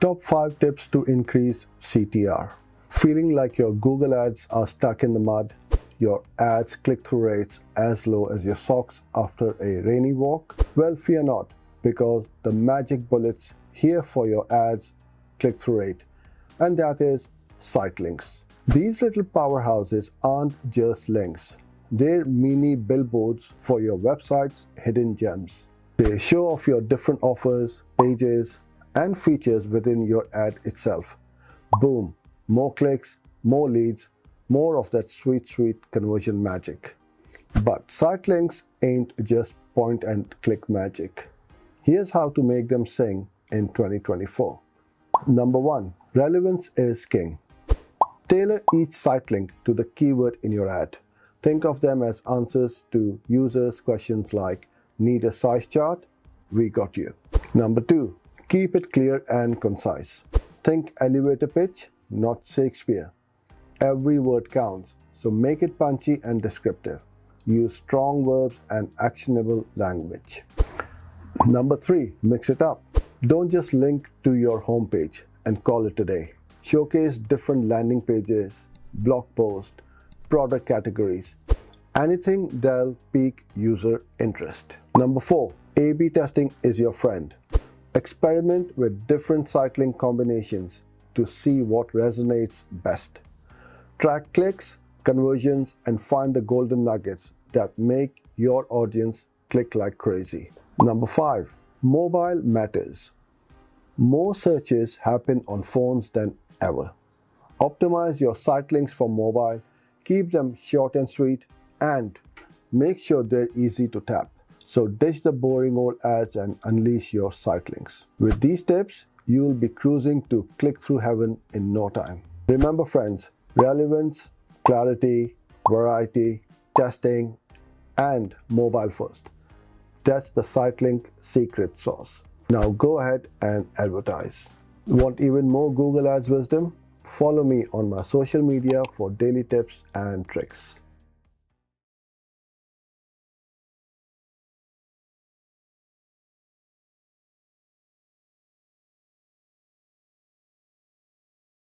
Top 5 tips to increase CTR. Feeling like your Google ads are stuck in the mud? Your ads click-through rates as low as your socks after a rainy walk? Well, fear not, because the magic bullets here for your ads click-through rate, and that is sitelinks. These little powerhouses aren't just links. They're mini billboards for your website's hidden gems. They show off your different offers, pages, and features within your ad itself. Boom, more clicks, more leads, more of that sweet conversion magic. But sitelinks ain't just point and click magic. Here's how to make them sing in 2024. Number 1, relevance is king. Tailor each sitelink to the keyword in your ad. Think of them as answers to users' questions like, need a size chart? We got you. Number 2, keep it clear and concise. Think elevator pitch, not Shakespeare. Every word counts, so make it punchy and descriptive. Use strong verbs and actionable language. Number 3, mix it up. Don't just link to your homepage and call it a day. Showcase different landing pages, blog posts, product categories, anything that'll pique user interest. Number 4, A/B testing is your friend. Experiment with different sitelink combinations to see what resonates best. Track clicks, conversions, and find the golden nuggets that make your audience click like crazy. Number 5, mobile matters. More searches happen on phones than ever. Optimize your sitelinks for mobile, keep them short and sweet, and make sure they're easy to tap. So ditch the boring old ads and unleash your sitelinks. With these tips, you'll be cruising to click-through heaven in no time. Remember friends, relevance, clarity, variety, testing, and mobile first. That's the sitelink secret sauce. Now go ahead and advertise. Want even more Google Ads wisdom? Follow me on my social media for daily tips and tricks.